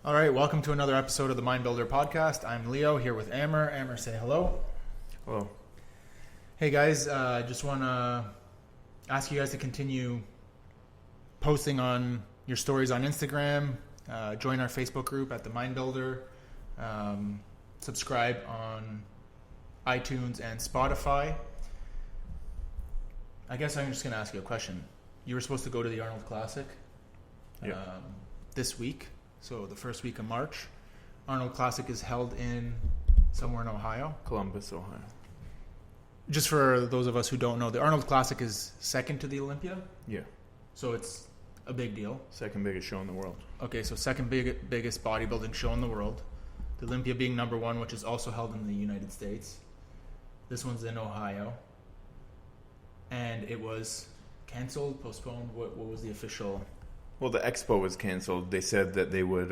All right, welcome to another episode of the Mind Builder podcast. I'm Leo here with Amber. Amber, say hello. Hello. Hey guys, I just want to ask you guys to continue posting on your stories on Instagram. Join our Facebook group at the Mind Builder. Subscribe on iTunes and Spotify. I guess I'm just going to ask you a question. You were supposed to go to the Arnold Classic this week. So the first week of March. Arnold Classic is held in somewhere in Ohio. Columbus, Ohio. Just for those of us who don't know, the Arnold Classic is second to the Olympia. Yeah. So it's a big deal. Second biggest show in the world. Okay, so second biggest bodybuilding show in the world. The Olympia being number one, which is also held in the United States. This one's in Ohio. And it was canceled, postponed. What was the official... Well, the Expo was canceled. They said that they would...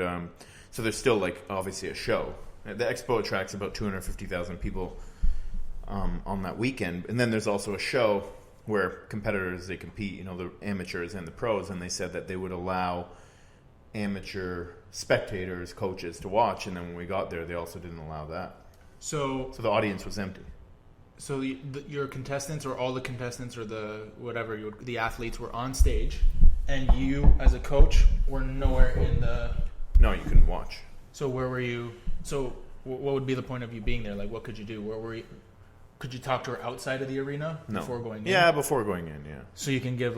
so there's still, obviously a show. The Expo attracts about 250,000 people on that weekend. And then there's also a show where competitors, they compete, the amateurs and the pros. And they said that they would allow amateur spectators, coaches to watch. And then when we got there, they also didn't allow that. So the audience was empty. So your contestants, or all the contestants, or the athletes were on stage, and you, as a coach, were nowhere in the... No, you couldn't watch. So where were you? So what would be the point of you being there? What could you do? Where were you? Could you talk to her outside of the arena before going in? Yeah, before going in, yeah. So you can give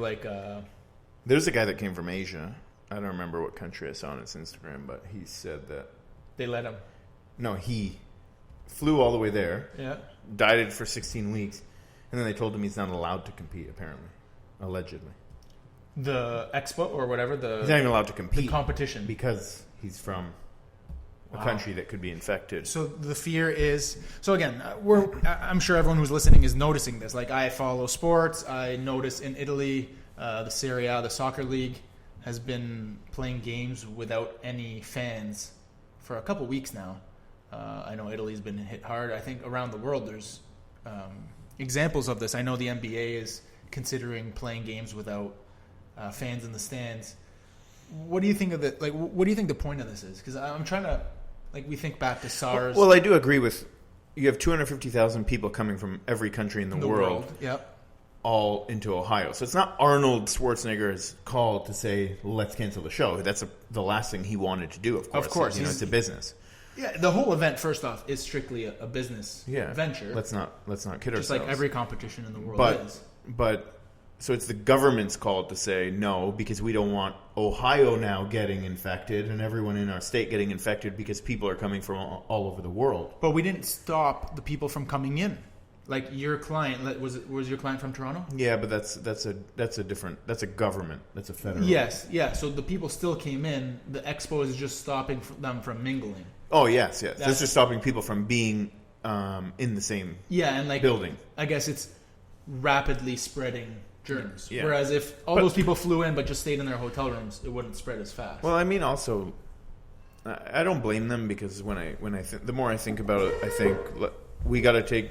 There's a guy that came from Asia. I don't remember what country I saw on his Instagram, but he said that... They let him. No, he flew all the way there. Yeah. Dieted for 16 weeks. And then they told him he's not allowed to compete, apparently. Allegedly. The Expo or whatever? He's not even allowed to compete. The competition. Because he's from a country that could be infected. So the fear is... So again, I'm sure everyone who's listening is noticing this. I follow sports. I notice in Italy, the Serie A, the soccer league, has been playing games without any fans for a couple weeks now. I know Italy's been hit hard. I think around the world there's examples of this. I know the NBA is considering playing games without fans in the stands. What do you think of it? What do you think the point of this is? Because I'm trying to, we think back to SARS. Well, I do agree with, you have 250,000 people coming from every country in the world. Yep. All into Ohio. So it's not Arnold Schwarzenegger's call to say, let's cancel the show. That's the last thing he wanted to do, of course. Of course. It's a business. Yeah, the whole event, first off, is strictly a business venture. Let's not kid ourselves. Just like every competition in the world is. But so it's the government's call to say no, because we don't want Ohio now getting infected and everyone in our state getting infected because people are coming from all over the world. But we didn't stop the people from coming in. Your client, was your client from Toronto? Yeah, but that's a government. That's a federal. Yes, yeah. So the people still came in. The Expo is just stopping them from mingling. Oh, yes. That's just stopping people from being in the same building. I guess it's rapidly spreading germs. Yeah. Whereas if all those people flew in but just stayed in their hotel rooms, it wouldn't spread as fast. Well, I mean, also, I don't blame them, because the more I think about it, I think we got to take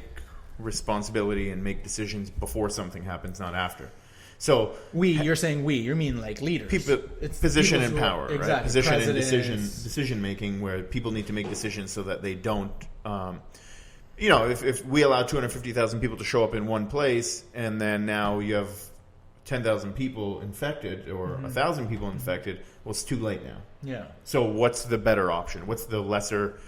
responsibility and make decisions before something happens, not after. So you're saying you mean leaders. People, position and power, exactly, right? Position and presidents. decision making, where people need to make decisions so that they don't. If we allow 250,000 people to show up in one place, and then now you have 10,000 people infected or 1,000 people infected, well, it's too late now. Yeah. So what's the better option? What's the lesser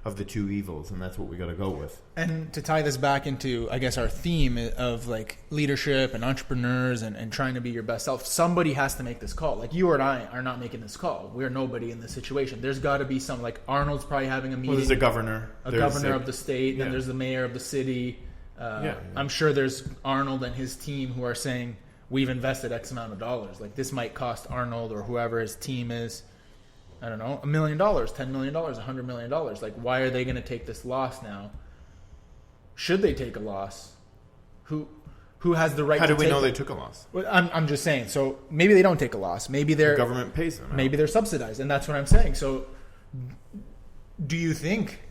of the two evils? And that's what we got to go with. And to tie this back into, I guess, our theme of leadership and entrepreneurs and trying to be your best self, somebody has to make this call. You and I are not making this call. We're nobody in this situation. There's got to be some, Arnold's probably having a meeting. Well, there's a governor. Governor of the state. Then there's the mayor of the city. I'm sure there's Arnold and his team who are saying, we've invested X amount of dollars. This might cost Arnold or whoever his team is, I don't know, $1 million, $10 million, $100 million. Why are they going to take this loss now? Should they take a loss? Who has the right to take it? How do we know they took a loss? Well, I'm just saying. So maybe they don't take a loss. Maybe the government pays them. Maybe they're subsidized, and that's what I'm saying. So do you think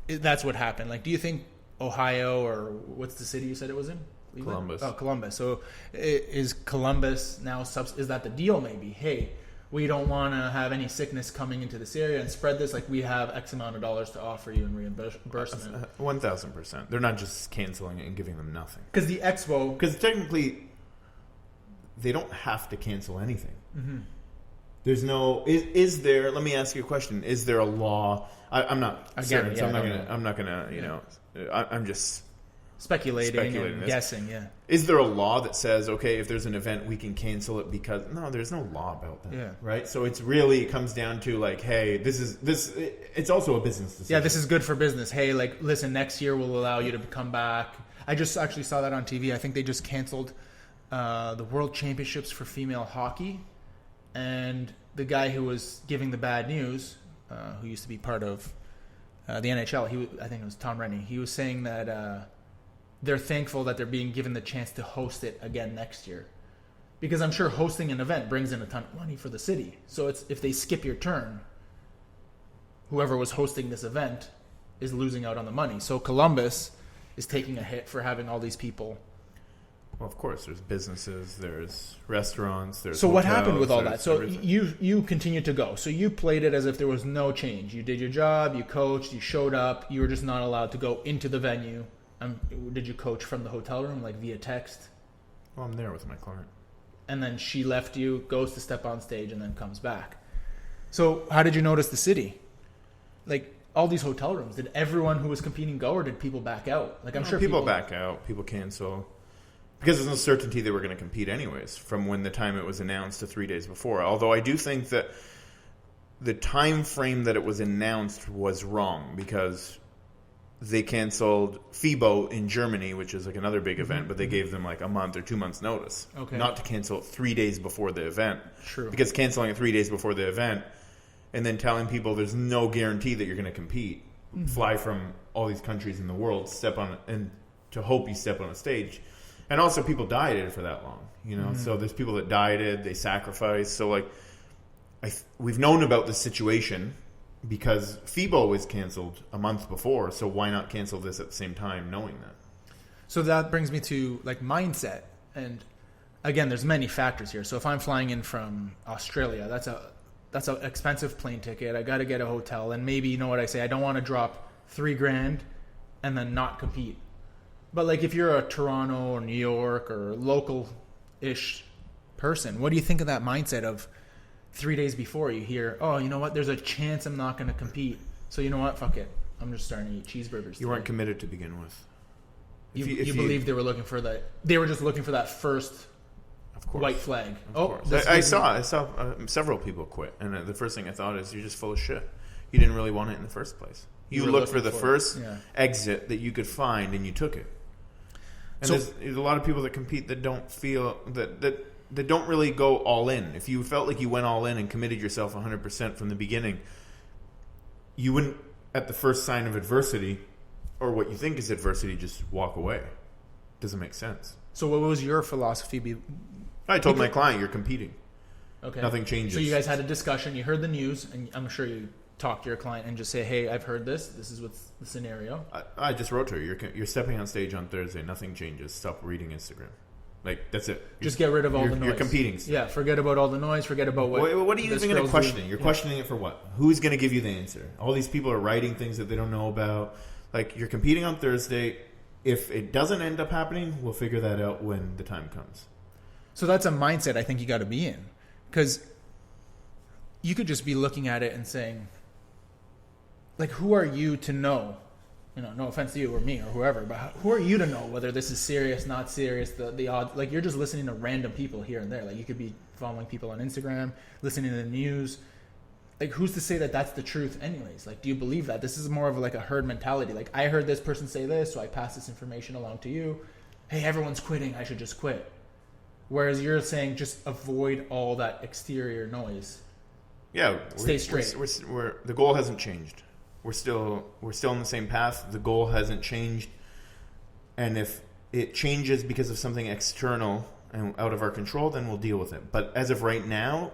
that's what happened? Do you think Ohio, or what's the city you said it was in? Columbus. Oh, Columbus. So is Columbus now, is that the deal maybe? Hey, we don't want to have any sickness coming into this area and spread this. Like, we have X amount of dollars to offer you in reimbursement. 1,000%. They're not just canceling it and giving them nothing. Because the Expo... Because technically, they don't have to cancel anything. Mm-hmm. There's no... Is there... Let me ask you a question. Is there a law... I'm not certain, so I'm not gonna, you know... I'm just... Speculating and guessing, yeah. Is there a law that says, okay, if there's an event, we can cancel it because... No, there's no law about that. Yeah. Right? So it's really... It comes down to, like, hey, it's also a business decision. Yeah, this is good for business. Hey, like, listen, next year we'll allow you to come back. I just actually saw that on TV. I think they just canceled the World Championships for female hockey. And the guy who was giving the bad news, who used to be part of the NHL, I think it was Tom Rennie, he was saying that... they're thankful that they're being given the chance to host it again next year. Because I'm sure hosting an event brings in a ton of money for the city. So it's if they skip your turn, whoever was hosting this event is losing out on the money. So Columbus is taking a hit for having all these people. Well, of course, there's businesses, there's restaurants, there's So hotels, what happened with all that? So everything. you continued to go. So you played it as if there was no change. You did your job, you coached, you showed up. You were just not allowed to go into the venue. Did you coach from the hotel room, like via text? Well, I'm there with my client. And then she left you, goes to step on stage, and then comes back. So how did you notice the city? Like, all these hotel rooms, did everyone who was competing go, or did people back out? Like, I'm sure people back out, people cancel. Because there's no certainty they were going to compete anyways from when the time it was announced to 3 days before. Although I do think that the time frame that it was announced was wrong because... they canceled FIBO in Germany, which is like another big event, but they gave them like a month or 2 months notice. Okay. Not to cancel it 3 days before the event. True. Because canceling it 3 days before the event and then telling people there's no guarantee that you're going to compete, fly from all these countries in the world, step on and to hope you step on a stage. And also people dieted for that long, you know? So there's people that dieted, they sacrificed. So like we've known about this situation because FIBO was canceled a month before, so why not cancel this at the same time knowing that? So that brings me to like mindset. And again, there's many factors here. So if I'm flying in from Australia, that's an expensive plane ticket. I got to get a hotel, and maybe, you know what I say, I don't want to drop $3,000 and then not compete. But like if you're a Toronto or New York or local-ish person, what do you think of that mindset of 3 days before you hear, oh, you know what, there's a chance I'm not going to compete, so you know what, fuck it, I'm just starting to eat cheeseburgers. You weren't committed to begin with. You believe they were looking for that? They were just looking for that first white flag. Of course. I saw several people quit, and the first thing I thought is, you're just full of shit. You didn't really want it in the first place. You looked for the first exit that you could find, and you took it. And there's a lot of people that compete that don't feel that don't really go all in. If you felt like you went all in and committed yourself 100% from the beginning, you wouldn't, at the first sign of adversity, or what you think is adversity, just walk away. Doesn't make sense. So what was your philosophy? I told my client, you're competing. Okay. Nothing changes. So you guys had a discussion, you heard the news, and I'm sure you talked to your client and just say, hey, I've heard this. This is what's the scenario. I just wrote to her, you're stepping on stage on Thursday. Nothing changes. Stop reading Instagram. Like, that's it. Just get rid of all the noise. You're competing. Yeah, forget about all the noise. Forget about what are you even going to question? You're questioning it for what? Who's going to give you the answer? All these people are writing things that they don't know about. Like, you're competing on Thursday. If it doesn't end up happening, we'll figure that out when the time comes. So that's a mindset I think you got to be in. Because you could just be looking at it and saying, like, who are you to know? You know, no offense to you or me or whoever, but who are you to know whether this is serious, not serious, the odds? Like, you're just listening to random people here and there. Like, you could be following people on Instagram, listening to the news. Like, who's to say that that's the truth anyways? Like, do you believe that? This is more of like a herd mentality. Like, I heard this person say this, so I pass this information along to you. Hey, everyone's quitting. I should just quit. Whereas you're saying just avoid all that exterior noise. Yeah. Stay straight. We're the goal hasn't changed. We're still on the same path. The goal hasn't changed. And if it changes because of something external and out of our control, then we'll deal with it. But as of right now,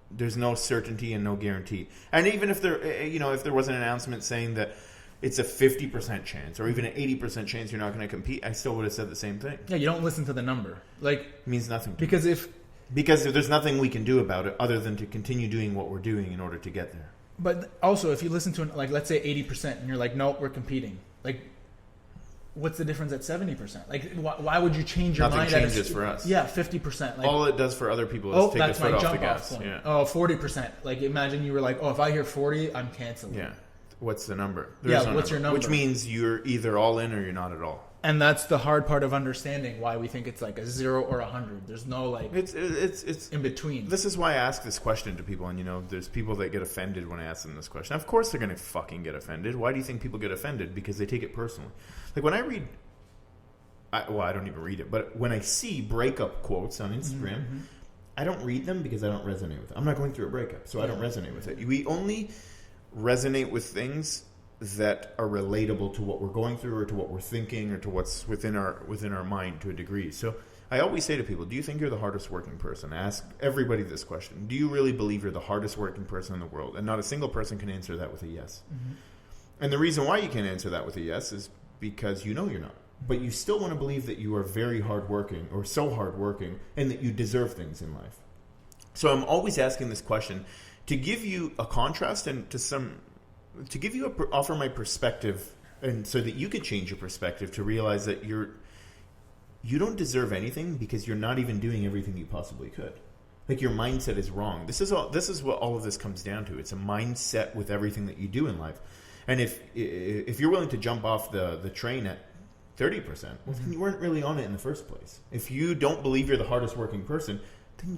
there's no certainty and no guarantee. And even if there was an announcement saying that it's a 50% chance or even an 80% chance you're not going to compete, I still would have said the same thing. Yeah, you don't listen to the number. Like, it means nothing. Because if Because there's nothing we can do about it other than to continue doing what we're doing in order to get there. But also, if you listen to, like, let's say 80%, and you're like, nope, we're competing. Like, what's the difference at 70%? Like, why would you change your mind? Nothing changes for us. Yeah, 50%. Like, all it does for other people is take a foot off the gas. Point. Yeah. Oh, 40%. Like, imagine you were like, oh, if I hear 40, I'm canceling. Yeah. What's the number? What's your number? Which means you're either all in or you're not at all. And that's the hard part of understanding why we think it's like a 0 or 100. There's no like it's in between. This is why I ask this question to people, and there's people that get offended when I ask them this question. Of course they're going to fucking get offended. Why do you think people get offended? Because they take it personally. Like when I read, I don't even read it, but when I see breakup quotes on Instagram, I don't read them because I don't resonate with it. I'm not going through a breakup, so I don't resonate with it. We only resonate with things that are relatable to what we're going through or to what we're thinking or to what's within our mind to a degree. So I always say to people, do you think you're the hardest working person? I ask everybody this question. Do you really believe you're the hardest working person in the world? And not a single person can answer that with a yes. And the reason why you can't answer that with a yes is because you know you're not. But you still want to believe that you are very hardworking or so hardworking and that you deserve things in life. So I'm always asking this question to give you a contrast and to give you offer my perspective, and so that you could change your perspective to realize that you don't deserve anything because you're not even doing everything you possibly could. Like your mindset is wrong. This is what all of this comes down to. It's a mindset with everything that you do in life. And if you're willing to jump off the train at 30%, well, then you weren't really on it in the first place. If you don't believe you're the hardest working person, then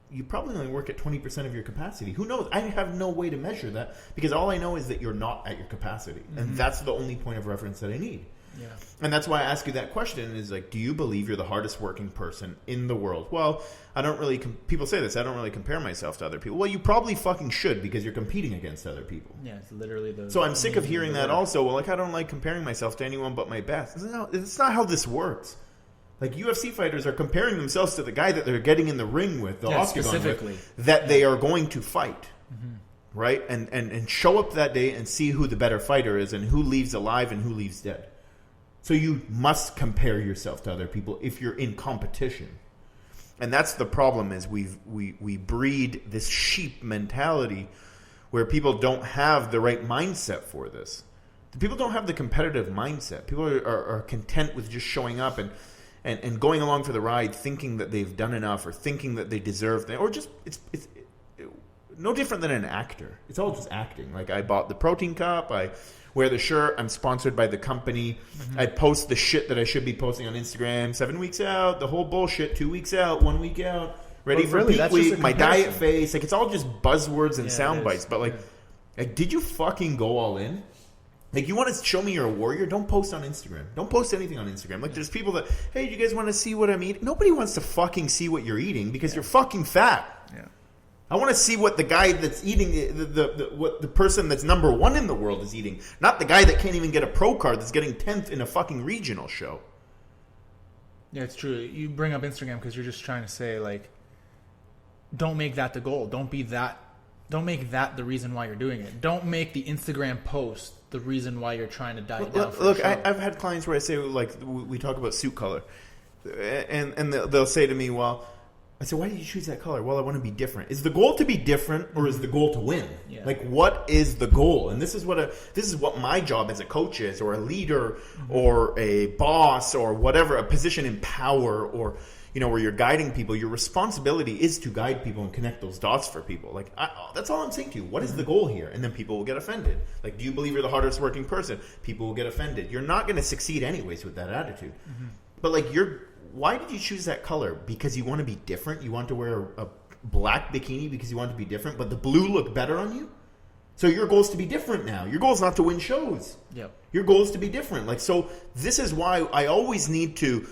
you probably only work at 20% of your capacity. Who knows? I have no way to measure that because all I know is that you're not at your capacity. And that's the only point of reference that I need. Yeah. And that's why I ask you that question is like, do you believe you're the hardest working person in the world? Well, I don't really, people say this, I don't really compare myself to other people. Well, you probably fucking should because you're competing against other people. Yeah, it's literally So I'm sick of hearing that also. Well, like I don't like comparing myself to anyone but my best. It's not how this works. Like UFC fighters are comparing themselves to the guy that they're getting in the ring with, the octagon with, that they are going to fight, right? And show up that day and see who the better fighter is and who leaves alive and who leaves dead. So you must compare yourself to other people if you're in competition. And that's the problem is we breed this sheep mentality where people don't have the right mindset for this. People don't have the competitive mindset. People are content with just showing up and going along for the ride, thinking that they've done enough, or thinking that they deserve things, or just it's no different than an actor. It's all just acting. Like I bought the protein cup, I wear the shirt, I'm sponsored by the company, I post the shit that I should be posting on Instagram. 7 weeks out, the whole bullshit. 2 weeks out, 1 week out, ready for peak week. My diet face, like it's all just buzzwords and sound bites. But like, did you fucking go all in? Like, you want to show me you're a warrior? Don't post on Instagram. Don't post anything on Instagram. Like, there's people that, hey, do you guys want to see what I'm eating? Nobody wants to fucking see what you're eating because you're fucking fat. Yeah. I want to see what the guy that's eating, what the person that's number one in the world is eating. Not the guy that can't even get a pro card that's getting 10th in a fucking regional show. Yeah, it's true. You bring up Instagram because you're just trying to say, like, don't make that the goal. Don't make that the reason why you're doing it. Don't make the Instagram post the reason why you're trying to diet down. Look, I've had clients where I say, like, we talk about suit color, and they'll say to me, well, I say, why did you choose that color? Well, I want to be different. Is the goal to be different, or is the goal to win? Yeah. Like, what is the goal? And this is what my job as a coach is, or a leader, or a boss, or whatever, a position in power, or where you're guiding people. Your responsibility is to guide people and connect those dots for people. Like, that's all I'm saying to you. What is the goal here? And then people will get offended. Like, do you believe you're the hardest working person? People will get offended. You're not going to succeed anyways with that attitude. But like, why did you choose that color? Because you want to be different? You want to wear a black bikini because you want to be different, but the blue looked better on you? So your goal is to be different now. Your goal is not to win shows. Yep. Your goal is to be different. Like, so this is why I always need to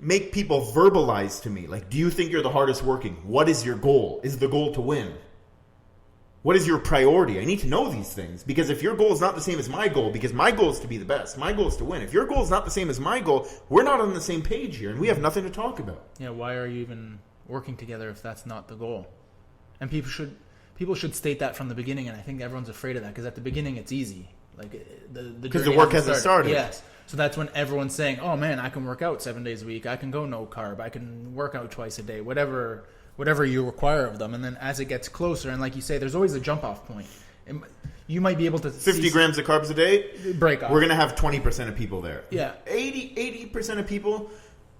make people verbalize to me, like, do you think you're the hardest working? What is your goal? Is the goal to win? What is your priority? I need to know these things, because if your goal is not the same as my goal, because my goal is to be the best, my goal is to win. If your goal is not the same as my goal, we're not on the same page here, and we have nothing to talk about. Yeah, why are you even working together if that's not the goal? And people should state that from the beginning, and I think everyone's afraid of that, because at the beginning it's easy. Like, because the work hasn't started. Yes. So that's when everyone's saying, oh man, I can work out 7 days a week. I can go no carb. I can work out twice a day. Whatever whatever you require of them. And then as it gets closer, and like you say, there's always a jump off point. You might be able to 50 grams of carbs a day, break off. We're going to have 20% of people there. Yeah. 80% of people,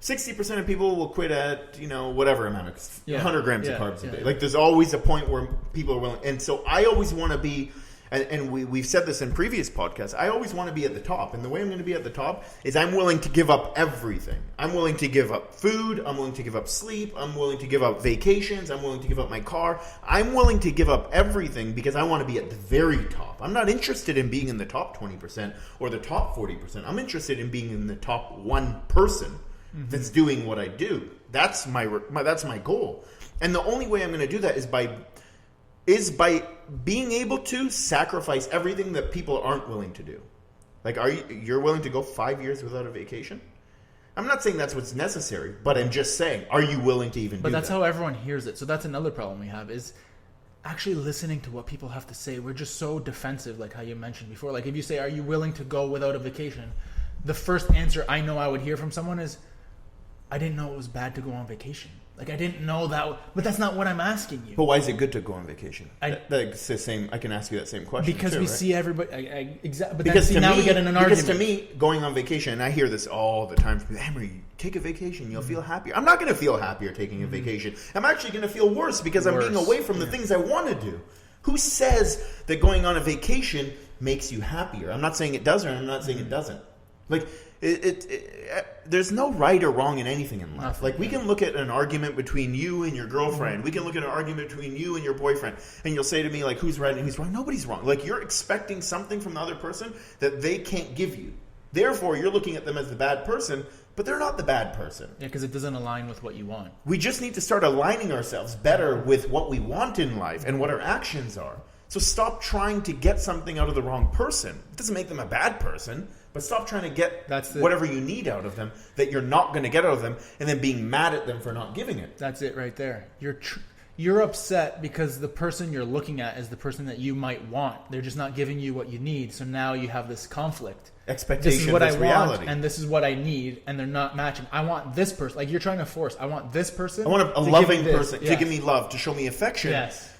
60% of people will quit at, whatever amount of 100 grams of carbs a day. Like there's always a point where people are willing. And so I always want to be, and we've said this in previous podcasts, I always want to be at the top. And the way I'm going to be at the top is I'm willing to give up everything. I'm willing to give up food. I'm willing to give up sleep. I'm willing to give up vacations. I'm willing to give up my car. I'm willing to give up everything because I want to be at the very top. I'm not interested in being in the top 20% or the top 40%. I'm interested in being in the top 1% that's doing what I do. That's my goal. And the only way I'm going to do that is by being able to sacrifice everything that people aren't willing to do. Like, you're willing to go 5 years without a vacation? I'm not saying that's what's necessary, but I'm just saying, are you willing to even do that? But that's how everyone hears it. So that's another problem we have is actually listening to what people have to say. We're just so defensive, like how you mentioned before. Like if you say, are you willing to go without a vacation? The first answer I know I would hear from someone is, I didn't know it was bad to go on vacation. Like I didn't know that, but that's not what I'm asking you. But why is it good to go on vacation? That's the same. I can ask you that same question because too, we right? see everybody. Exactly. But because then now we get in an argument. Because to me, going on vacation, and I hear this all the time from people, Emery, take a vacation, you'll feel happier. I'm not going to feel happier taking a vacation. I'm actually going to feel worse because I'm being away from the things I want to do. Who says that going on a vacation makes you happier? I'm not saying it does, or I'm not saying it doesn't. Like there's no right or wrong in anything in life. Nothing, like we can look at an argument between you and your girlfriend. We can look at an argument between you and your boyfriend, and you'll say to me like, "Who's right and who's wrong?" Nobody's wrong. Like you're expecting something from the other person that they can't give you. Therefore, you're looking at them as the bad person, but they're not the bad person. Yeah, because it doesn't align with what you want. We just need to start aligning ourselves better with what we want in life and what our actions are. So stop trying to get something out of the wrong person. It doesn't make them a bad person, but stop trying to get whatever you need out of them that you're not going to get out of them and then being mad at them for not giving it. That's it right there. You're upset because the person you're looking at is the person that you might want. They're just not giving you what you need. So now you have this conflict. Expectation this is what I reality. want, and this is what I need, and they're not matching. I want this person. Like you're trying to force. I want this person. I want a loving person to give me love, to show me affection. Yes.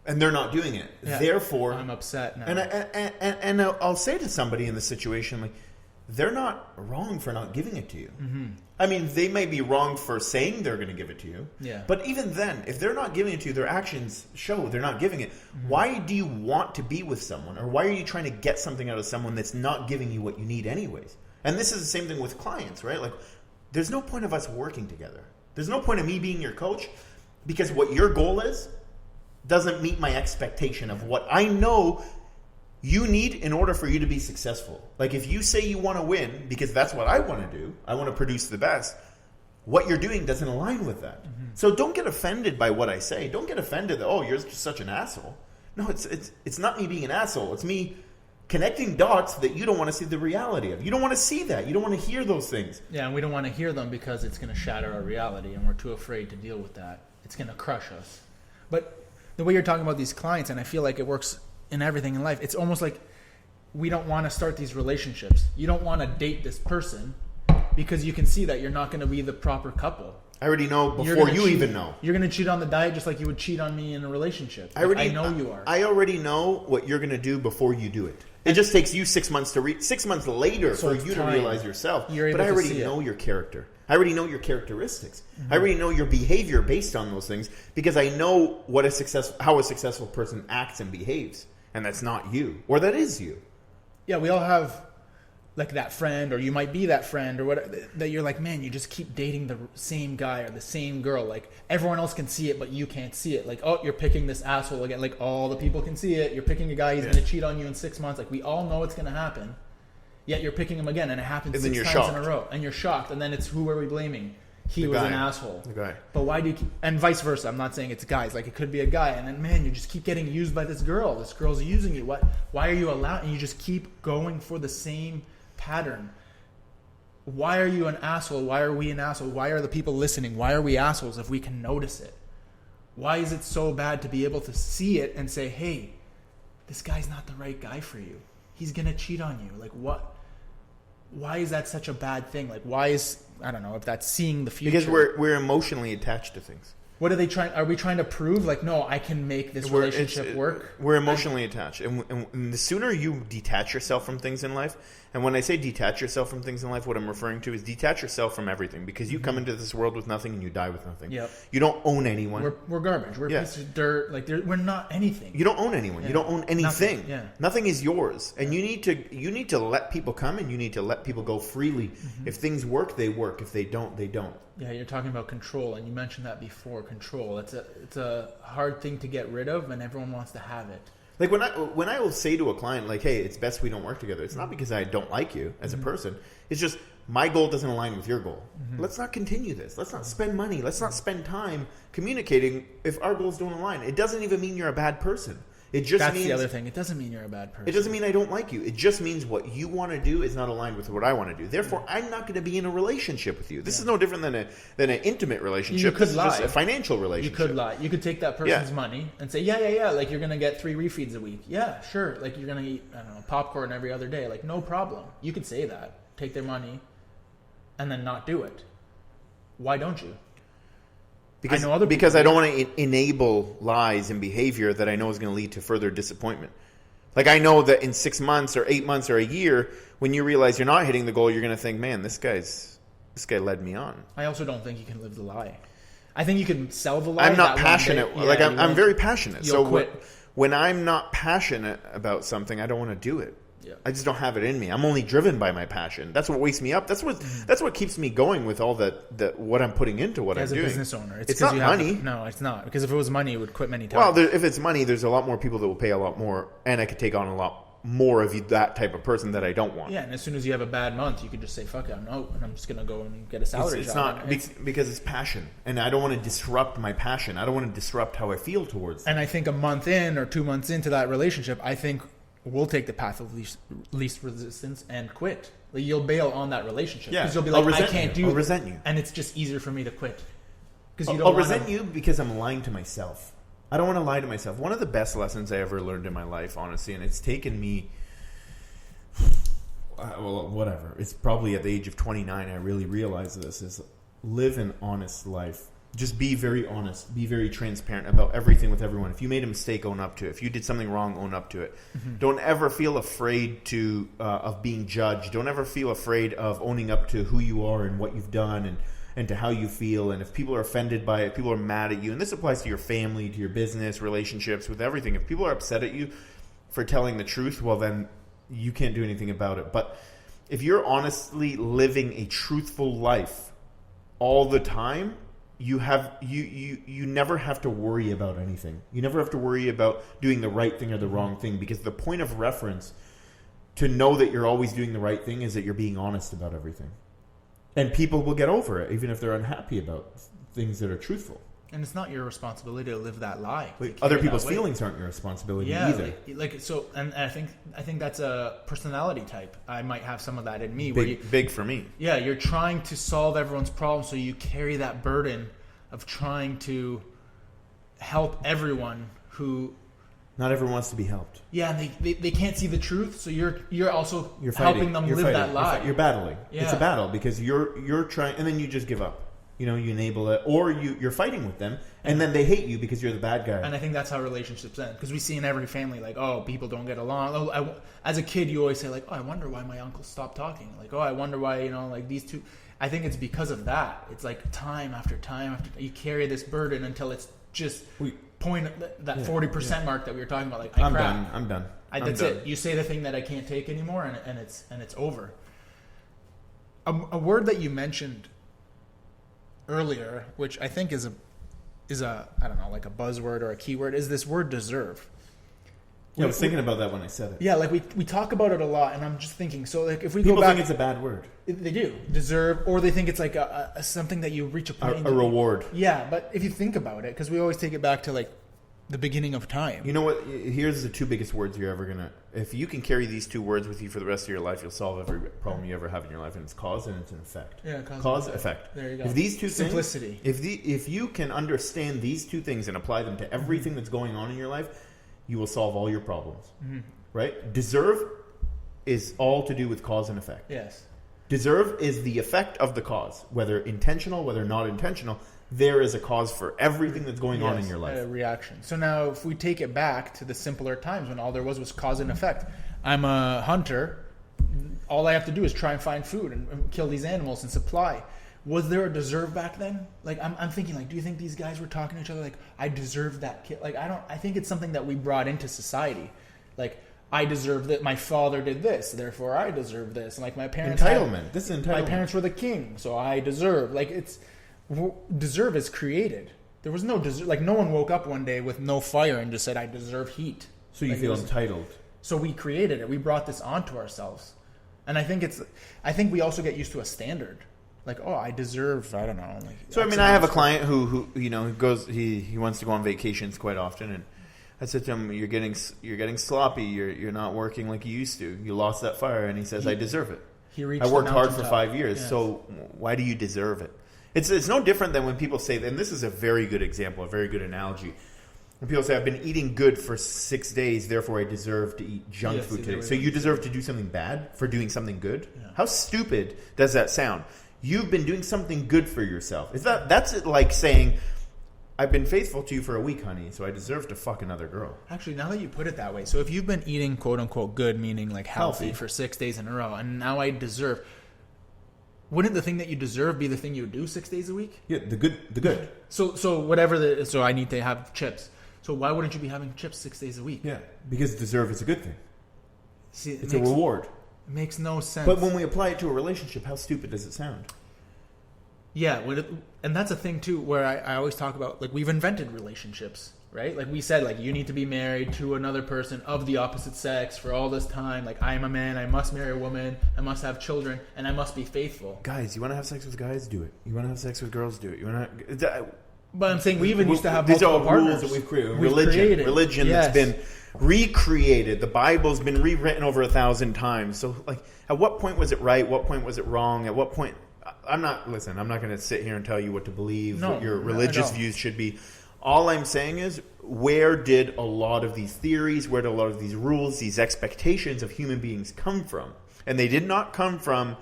And they're not doing it. Yeah. Therefore, I'm upset now. And I'll say to somebody in the situation, like, they're not wrong for not giving it to you. Mm-hmm. I mean, they may be wrong for saying they're going to give it to you. Yeah. But even then, if they're not giving it to you, their actions show they're not giving it. Mm-hmm. Why do you want to be with someone? Or why are you trying to get something out of someone that's not giving you what you need anyways? And this is the same thing with clients, right? Like, there's no point of us working together. There's no point of me being your coach because what your goal is doesn't meet my expectation of what I know you need in order for you to be successful. Like if you say you want to win, because that's what I want to do, I want to produce the best, what you're doing doesn't align with that. Mm-hmm. So don't get offended by what I say. Don't get offended that, oh, you're just such an asshole. No, it's not me being an asshole. It's me connecting dots that you don't want to see the reality of. You don't want to see that. You don't want to hear those things. Yeah, and we don't want to hear them because it's going to shatter our reality, and we're too afraid to deal with that. It's going to crush us. But the way you're talking about these clients, and I feel like it works in everything in life, it's almost like we don't want to start these relationships. You don't want to date this person because you can see that you're not going to be the proper couple. I already know before you even know. You're going to cheat on the diet just like you would cheat on me in a relationship. I know you are. I already know what you're going to do before you do it. It just takes you 6 months to 6 months later for you to realize yourself. But I already know your character. I already know your characteristics. Mm-hmm. I already know your behavior based on those things because I know how a successful person acts and behaves. And that's not you. Or that is you. Yeah, we all have like that friend, or you might be that friend, or what, that you're like, man, you just keep dating the same guy or the same girl. Like everyone else can see it, but you can't see it. Like, oh, you're picking this asshole again. Like all the people can see it. You're picking a guy, he's going to cheat on you in 6 months. Like we all know it's going to happen. Yet you're picking him again, and it happens 6 times in a row. And you're shocked. And then it's, who are we blaming? He was an asshole. The guy. But why do you keep, and vice versa. I'm not saying it's guys. Like it could be a guy, and then man, you just keep getting used by this girl. This girl's using you. Why are you allowed? And you just keep going for the same pattern. Why are you an asshole? Why are we an asshole? Why are the people listening? Why are we assholes if we can notice it? Why is it so bad to be able to see it and say, hey, this guy's not the right guy for you. He's going to cheat on you. Like what? Why is that such a bad thing? Like why is, I don't know if that's seeing the future. Because we're emotionally attached to things. What are they trying? Are we trying to prove like, no, I can make this relationship work? We're emotionally attached, and the sooner you detach yourself from things in life, and when I say detach yourself from things in life, what I'm referring to is detach yourself from everything, because you come into this world with nothing and you die with nothing. Yep. You don't own anyone. We're garbage. We're a piece of dirt. Like we're not anything. You don't own anyone. Yeah. You don't own anything. Nothing. Yeah. Nothing is yours, and you need to let people come, and you need to let people go freely. If things work, they work. If they don't, they don't. Yeah, you're talking about control, and you mentioned that before. Control. It's a hard thing to get rid of, and everyone wants to have it. Like when I will say to a client, like, "Hey, it's best we don't work together." It's not because I don't like you as a person. It's just my goal doesn't align with your goal. Let's not continue this. Let's not spend money. Let's not spend time communicating if our goals don't align. It doesn't even mean you're a bad person. That's the other thing. It doesn't mean you're a bad person. It doesn't mean I don't like you. It just means what you want to do is not aligned with what I want to do. Therefore, I'm not going to be in a relationship with you. This is no different than an intimate relationship. You could this lie. Is just a financial relationship. You could lie. You could take that person's money and say, yeah. Like, you're going to get 3 refeeds a week. Yeah, sure. Like, you're going to eat, I don't know, popcorn every other day. Like, no problem. You could say that. Take their money and then not do it. Why don't you? Because I don't want to enable lies and behavior that I know is going to lead to further disappointment. Like, I know that in 6 months or 8 months or a year, when you realize you're not hitting the goal, you're going to think, man, this guy led me on. I also don't think you can live the lie. I think you can sell the lie. I'm not passionate. Like, I'm very passionate. So quit. When I'm not passionate about something, I don't want to do it. Yeah. I just don't have it in me. I'm only driven by my passion. That's what wakes me up. That's what keeps me going with all that what I'm putting into what I'm doing. As a business owner, it's not money. No, it's not. Because if it was money, it would quit many times. Well, if it's money, there's a lot more people that will pay a lot more, and I could take on a lot more of that type of person that I don't want. Yeah, and as soon as you have a bad month, you could just say, "Fuck it, I'm out," and I'm just gonna go and get a salary job. It's not because it's passion, and I don't want to disrupt my passion. I don't want to disrupt how I feel towards them. And I think a month in or 2 months into that relationship, I think we'll take the path of least resistance and quit. Like, you'll bail on that relationship because you'll be like, I can't do it. I'll resent you, and it's just easier for me to quit. Because I'll resent you because I'm lying to myself. I don't want to lie to myself. One of the best lessons I ever learned in my life, honestly, and it's taken me, whatever. It's probably at the age of 29 I really realized this, is live an honest life. Just be very honest. Be very transparent about everything with everyone. If you made a mistake, own up to it. If you did something wrong, own up to it. Don't ever feel afraid of being judged. Don't ever feel afraid of owning up to who you are and what you've done and to how you feel. And if people are offended by it, people are mad at you. And this applies to your family, to your business, relationships, with everything. If people are upset at you for telling the truth, well, then you can't do anything about it. But if you're honestly living a truthful life all the time, you never have to worry about anything. You never have to worry about doing the right thing or the wrong thing, because the point of reference to know that you're always doing the right thing is that you're being honest about everything. And people will get over it, even if they're unhappy about things that are truthful. And it's not your responsibility to live that lie. Other people's feelings aren't your responsibility either. And I think that's a personality type. I might have some of that in me. Big for me. Yeah, you're trying to solve everyone's problems, so you carry that burden of trying to help everyone who... Not everyone wants to be helped. Yeah, and they can't see the truth, so you're also helping them live that lie. You're battling. Yeah. It's a battle because you're trying, and then you just give up. You enable it, or you're fighting with them, and then they hate you because you're the bad guy. And I think that's how relationships end, because we see in every family, like, oh, people don't get along. As a kid, you always say, like, oh, I wonder why my uncle stopped talking. Like, oh, I wonder why, like, these two. I think it's because of that. It's like time after time after time, you carry this burden until it's just point that 40% mark that we were talking about. Like, I'm done. That's it. You say the thing that I can't take anymore, and it's over. A word that you mentioned earlier, which I think is a I don't know, like a buzzword or a keyword, is this word deserve. Yeah, I was thinking about that when I said it. Yeah, like we talk about it a lot, and I'm just thinking, so like if we people go back, think it's a bad word. They do deserve, or they think it's like a something that you reach a point, a reward. Yeah, but if you think about it, because we always take it back to like the beginning of time. You know what? Here's the 2 biggest words you're ever gonna. If you can carry these 2 words with you for the rest of your life, you'll solve every problem you ever have in your life, and it's cause and it's an effect. Yeah, cause effect. There you go. If these 2 simplicity. Things, if you can understand these 2 things and apply them to everything that's going on in your life, you will solve all your problems. Right? Deserve is all to do with cause and effect. Yes. Deserve is the effect of the cause, whether intentional, whether not intentional. there is a cause for everything that's going on in your life. A reaction. So now if we take it back to the simpler times when all there was cause and effect. I'm a hunter. All I have to do is try and find food and kill these animals and supply. Was there a deserve back then? Like I'm thinking, like, do you think these guys were talking to each other like, I deserve that kill? Like I think it's something that we brought into society. Like, I deserve that. My father did this, therefore I deserve this. And like my parents, This is entitlement. My parents were the king, so I deserve. Like deserve is created. There was no deserve. Like no one woke up one day with no fire and just said, I deserve heat. So you feel entitled. So we created it. We brought this onto ourselves, and I think we also get used to a standard. Like, oh, I deserve, I don't know. Like, so I mean, I have a client who goes, he wants to go on vacations quite often, and I said to him, you're getting sloppy. You're not working like you used to. You lost that fire, and he says, I deserve it. I worked hard for 5 years, so why do you deserve it? It's no different than when people say, and this is a very good example, a very good analogy. When people say, I've been eating good for 6 days, therefore I deserve to eat junk food today. So you deserve to do something bad for doing something good? Yeah. How stupid does that sound? You've been doing something good for yourself. That's like saying, I've been faithful to you for a week, honey, so I deserve to fuck another girl. Actually, now that you put it that way, so if you've been eating quote-unquote good, meaning like healthy for 6 days in a row, and now I deserve... Wouldn't the thing that you deserve be the thing you would do 6 days a week? Yeah, the good. So whatever so I need to have chips. So why wouldn't you be having chips 6 days a week? Yeah, because deserve is a good thing. See, it's a reward. It makes no sense. But when we apply it to a relationship, how stupid does it sound? Yeah, and that's a thing too, where I always talk about, like, we've invented relationships, right? Like we said, like, you need to be married to another person of the opposite sex for all this time. Like, I am a man, I must marry a woman, I must have children, and I must be faithful. Guys, you want to have sex with guys? Do it. You want to have sex with girls? Do it. You want to... But I'm saying we even used to have these multiple are partners. Rules that we've created. Religion yes. That's been recreated. The Bible's been rewritten over 1,000 times. So, like, at what point was it right? What point was it wrong? At what point... I'm not going to sit here and tell you what to believe, what your religious views should be. All I'm saying is, where did a lot of these theories, where did a lot of these rules, these expectations of human beings come from? And they did not come from...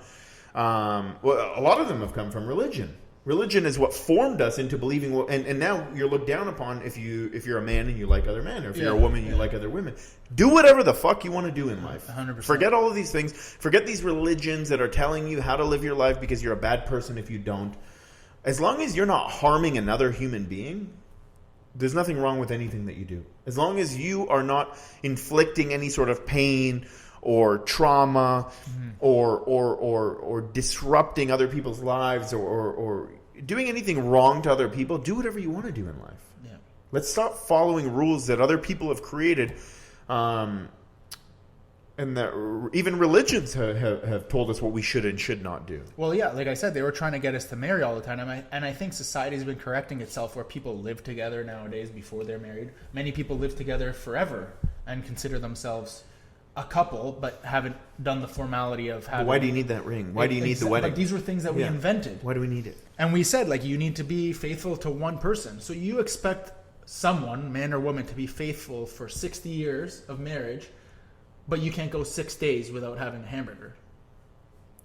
a lot of them have come from religion. Religion is what formed us into believing, and now you're looked down upon if you're a man and you like other men, or if you're a woman and you like other women. Do whatever the fuck you want to do in life. 100%. Forget all of these things. Forget these religions that are telling you how to live your life because you're a bad person if you don't. As long as you're not harming another human being, there's nothing wrong with anything that you do. As long as you are not inflicting any sort of pain or trauma, or disrupting other people's lives, or doing anything wrong to other people, do whatever you want to do in life. Yeah. Let's stop following rules that other people have created, and that even religions have told us what we should and should not do. Well, yeah, like I said, they were trying to get us to marry all the time, and I think society's been correcting itself where people live together nowadays before they're married. Many people live together forever and consider themselves a couple, but haven't done the formality of having... Why do you need that ring? Why do you need the wedding? But these were things that we invented. Why do we need it? And we said, like, you need to be faithful to one person. So you expect someone, man or woman, to be faithful for 60 years of marriage, but you can't go 6 days without having a hamburger.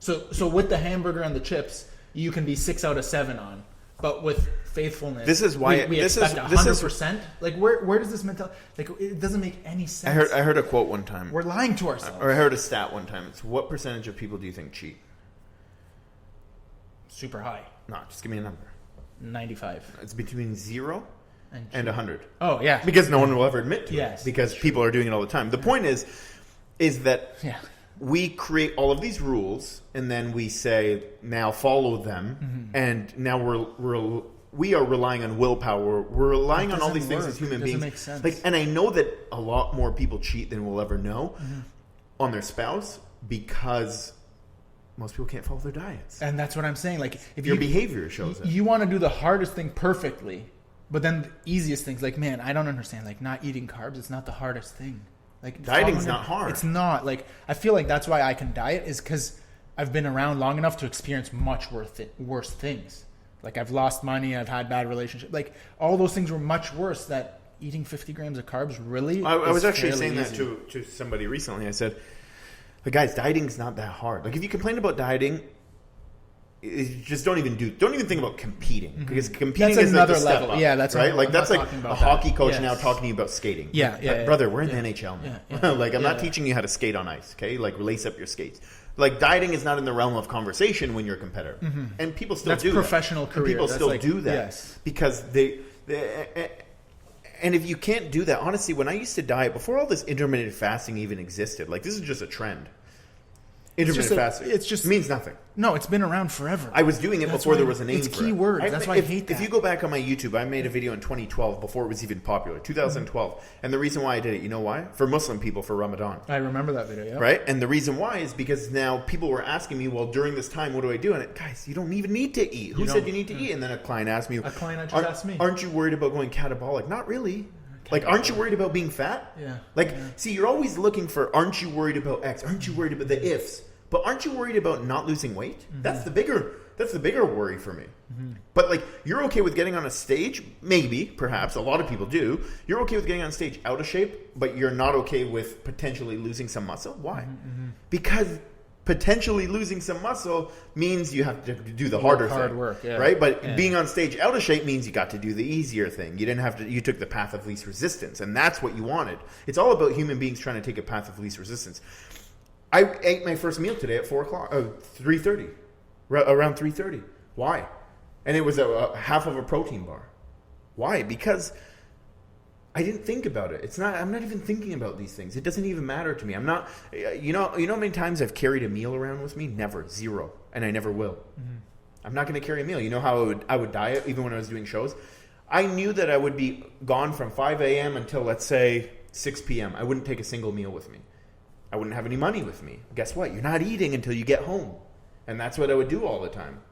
So with the hamburger and the chips, you can be 6 out of 7 on. But with faithfulness, this is why we expect 100%. Like, where does this mentality? Like, it doesn't make any sense. I heard a quote one time. We're lying to ourselves. Or I heard a stat one time. It's what percentage of people do you think cheat? Super high. No, just give me a number. 95. It's between 0 and 100. Oh yeah. Because no one will ever admit to it. Because sure. People are doing it all the time. The point is that we create all of these rules, and then we say, now follow them, and now we are relying on willpower. We're relying on all these things as human beings. Make sense. Like, and I know that a lot more people cheat than we'll ever know on their spouse because most people can't follow their diets. And that's what I'm saying. Like, if your behavior shows it. You want to do the hardest thing perfectly, but then the easiest things, like, man, I don't understand. Like, not eating carbs, it's not the hardest thing. Like, dieting's not hard. It's not. Like, I feel like that's why I can diet, is because I've been around long enough to experience much worse things. Like, I've lost money, I've had bad relationships. Like, all those things were much worse. That eating 50 grams of carbs really I was actually saying easy. that to somebody recently. I said, but guys, dieting's not that hard. Like, if you complain about dieting, just don't even think about competing, because competing That's is another like a step level. up, Yeah, that's right. I'm Like that's not like talking a about hockey that. coach Yes. now talking to you about skating. Yeah, Brother, we're in the NHL, man. Yeah. Like I'm not teaching you how to skate on ice. Okay, like lace up your skates. Like dieting is not in the realm of conversation when you're a competitor, and people still That's do professional that. career. And people That's still like- do that yes. because they. And if you can't do that, honestly, when I used to diet before all this intermittent fasting even existed, like this is just a trend. Intermittent fasting. It means nothing. No, it's been around forever. I was doing it That's before why there was a name it's for it. keywords. That's why I hate that. If you go back on my YouTube, I made a video in 2012 before it was even popular, 2012. And the reason why I did it, you know why? For Muslim people, for Ramadan. I remember that video, yeah. Right? And the reason why is because now people were asking me, well, during this time, what do I do? And guys, you don't even need to eat. Who said you need to eat? And then a client asked me, asked me. Aren't you worried about going catabolic? Not really. Like, aren't you worried about being fat? Yeah. Like, see, you're always looking for, aren't you worried about X? Aren't you worried about the ifs? But aren't you worried about not losing weight? Mm-hmm. That's the bigger worry for me. Mm-hmm. But like, you're okay with getting on a stage, maybe, perhaps, a lot of people do. You're okay with getting on stage out of shape, but you're not okay with potentially losing some muscle. Why? Mm-hmm. Because potentially losing some muscle means you have to do the harder hard thing, work, yeah. right? But Yeah. being on stage out of shape means you got to do the easier thing. You didn't have to. You took the path of least resistance, and that's what you wanted. It's all about human beings trying to take a path of least resistance. I ate my first meal today at 3:30, around 3:30. Why? And it was a half of a protein bar. Why? Because I didn't think about it. I'm not even thinking about these things. It doesn't even matter to me. I'm not. You know how many times I've carried a meal around with me? Never, zero, and I never will. Mm-hmm. I'm not going to carry a meal. You know how I would diet even when I was doing shows? I knew that I would be gone from 5 a.m. until, let's say, 6 p.m. I wouldn't take a single meal with me. I wouldn't have any money with me. Guess what? You're not eating until you get home. And that's what I would do all the time.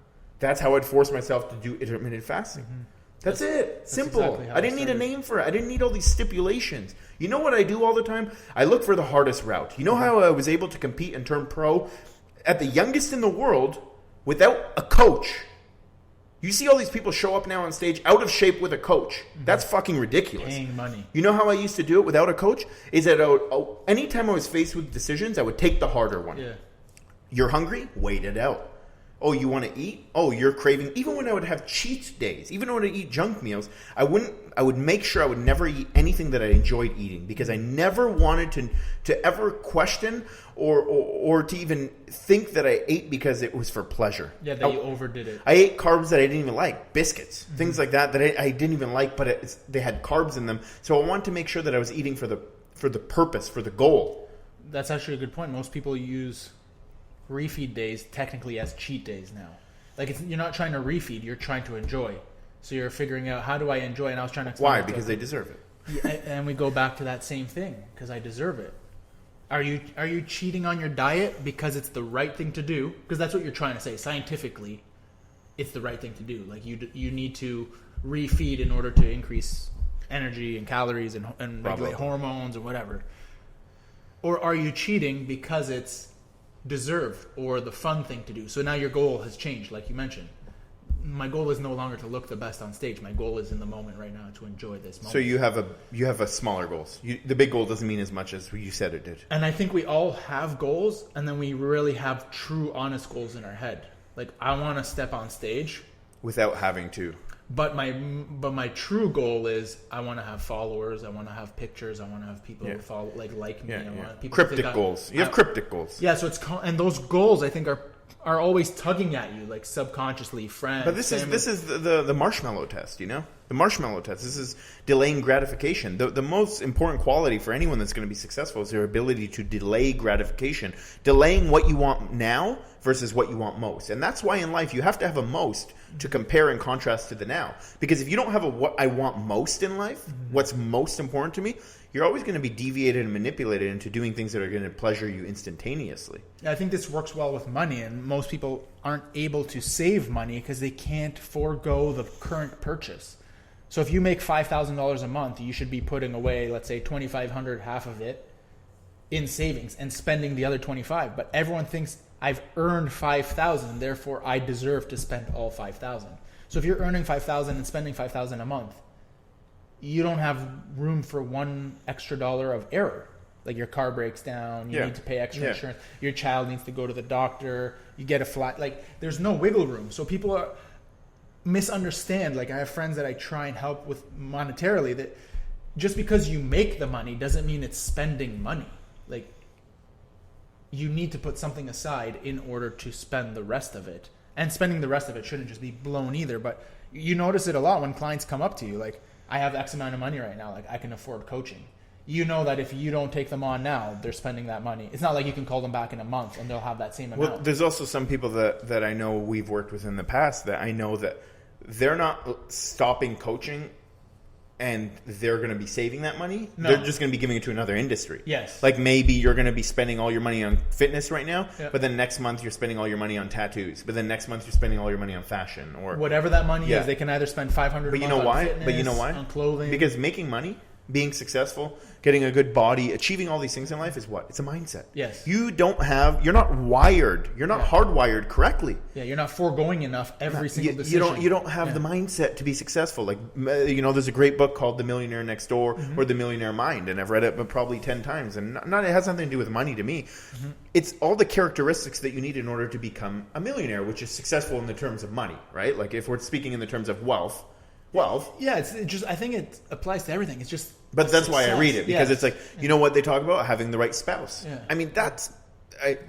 That's how I'd force myself to do intermittent fasting. Mm-hmm. That's it. Simple. Exactly I didn't need a name for it. I didn't need all these stipulations. You know what I do all the time? I look for the hardest route. You know how I was able to compete and turn pro at the youngest in the world without a coach? You see all these people show up now on stage out of shape with a coach. Mm-hmm. That's fucking ridiculous. Paying money. You know how I used to do it without a coach? Is that anytime I was faced with decisions, I would take the harder one. Yeah. You're hungry? Wait it out. Oh, you want to eat? Oh, you're craving. Even when I would have cheat days, even when I would eat junk meals, I would make sure I would never eat anything that I enjoyed eating, because I never wanted to ever question or to even think that I ate because it was for pleasure. Yeah, that you overdid it. I ate carbs that I didn't even like, biscuits, things like that I didn't even like, but they had carbs in them. So I wanted to make sure that I was eating for the purpose, for the goal. That's actually a good point. Most people use refeed days technically as cheat days now. Like, you're not trying to refeed, you're trying to enjoy. So you're figuring out, how do I enjoy? And I was trying to explain. Why? Because they deserve it. Yeah, and we go back to that same thing, because I deserve it. Are you cheating on your diet because it's the right thing to do? Because that's what you're trying to say. Scientifically, it's the right thing to do. Like, you need to refeed in order to increase energy and calories and regulate hormones and whatever. Or are you cheating because it's deserved or the fun thing to do? So now your goal has changed, like you mentioned. My goal is no longer to look the best on stage. My goal is in the moment right now to enjoy this moment. So you have a smaller goals. The big goal doesn't mean as much as you said it did. And I think we all have goals, and then we really have true, honest goals in our head. Like, I want to step on stage without having to. But my true goal is I want to have followers. I want to have pictures. I want to have people who follow, like me. I want people cryptic goals. You have cryptic goals. Yeah, so and those goals I think are always tugging at you, like subconsciously, friends. But this is the marshmallow test, you know? The marshmallow test. This is delaying gratification. The most important quality for anyone that's going to be successful is their ability to delay gratification. Delaying what you want now versus what you want most. And that's why in life you have to have a most to compare and contrast to the now. Because if you don't have a what I want most in life, what's most important to me, you're always going to be deviated and manipulated into doing things that are going to pleasure you instantaneously. I think this works well with money, and most people aren't able to save money because they can't forego the current purchase. So if you make $5,000 a month, you should be putting away, let's say $2,500, half of it, in savings and spending the other $25,000. But everyone thinks I've earned $5,000, therefore I deserve to spend all $5,000. So if you're earning $5,000 and spending $5,000 a month, you don't have room for one extra dollar of error. Like your car breaks down, you Yeah. need to pay extra Yeah. insurance. Your child needs to go to the doctor. You get a flat. Like there's no wiggle room. So people are misunderstand. Like I have friends that I try and help with monetarily that just because you make the money doesn't mean it's spending money. Like you need to put something aside in order to spend the rest of it. And spending the rest of it shouldn't just be blown either. But you notice it a lot when clients come up to you. Like, I have X amount of money right now. Like, I can afford coaching. You know that if you don't take them on now, they're spending that money. It's not like you can call them back in a month and they'll have that same amount. Well, there's also some people that I know we've worked with in the past that I know that they're not stopping coaching and they're going to be saving that money. No. They're just going to be giving it to another industry. Yes. Like maybe you're going to be spending all your money on fitness right now, Yep. but then next month you're spending all your money on tattoos. But then next month you're spending all your money on fashion or whatever that money Yeah. is, they can either spend $500 But you a know month why? on fitness, But you know why? on clothing. Because making money, being successful, getting a good body, achieving all these things in life is what? It's a mindset. Yes. You're not wired. You're not hardwired correctly. Yeah, you're not foregoing enough every single You decision. don't have the mindset to be successful. Like, there's a great book called The Millionaire Next Door or The Millionaire Mind, and I've read it probably 10 times. And not it has nothing to do with money to me. It's all the characteristics that you need in order to become a millionaire, which is successful in the terms of money, right? Like if we're speaking in the terms of wealth. Yeah, it's just, I think it applies to everything. It's just, But that's why I success. read it, because Yes. it's like, you know what they talk about? Having the right spouse. Yeah. I mean, that's...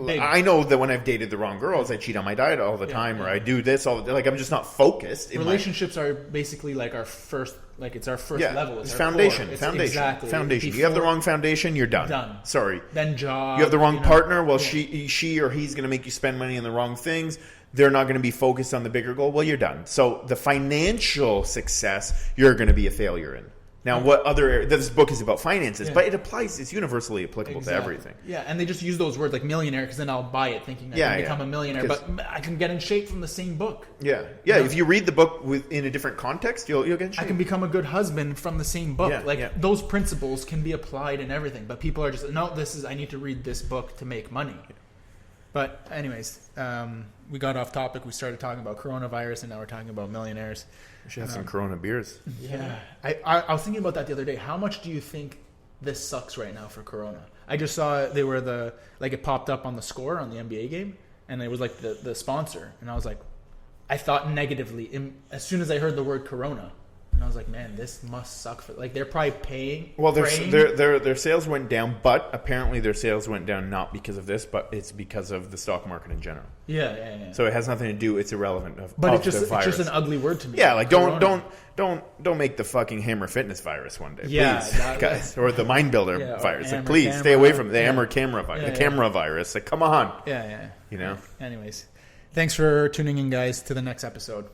Big. I know that when I've dated the wrong girls, I cheat on my diet all the time, or I do this all the, like I'm just not focused. relationships are basically like our first, like it's our first level. It's our foundation. core. It's Foundation. exactly. Foundation. You have the Before- wrong foundation, you're done. Done. Sorry. Then job. You have the wrong partner. Well, yeah. she or he's going to make you spend money on the wrong things. They're not going to be focused on the bigger goal. Well, you're done. So the financial success, you're going to be a failure in. Now, what other... This book is about finances, but it applies... It's universally applicable to everything. Yeah, and they just use those words like millionaire because then I'll buy it thinking I can become a millionaire. Because- But I can get in shape from the same book. Yeah. If you read the book in a different context, you'll get in shape. I can become a good husband from the same book. Yeah, those principles can be applied in everything. But people are just, no, I need to read this book to make money. But anyways, we got off topic. We started talking about coronavirus and now we're talking about millionaires. We should have some Corona beers. Yeah. I was thinking about that the other day. How much do you think this sucks right now for Corona? I just saw they were it popped up on the score on the NBA game and it was like the sponsor. And I was like, I thought negatively as soon as I heard the word Corona. And I was like, man, this must suck for they're probably paying. Well, their sales went down, but apparently their sales went down not because of this, but it's because of the stock market in general. Yeah. So it has nothing to do. It's irrelevant But of the virus. it's just an ugly word to me. Yeah, like Corona. don't make the fucking Hammer Fitness virus one day, Yeah, please, guys, or the Mind Builder Yeah, or virus. Like, Hammer please camera. stay away from the Yeah. Hammer camera virus. Yeah, the camera virus. Like, come on, Yeah. you know. Anyways, thanks for tuning in, guys, to the next episode.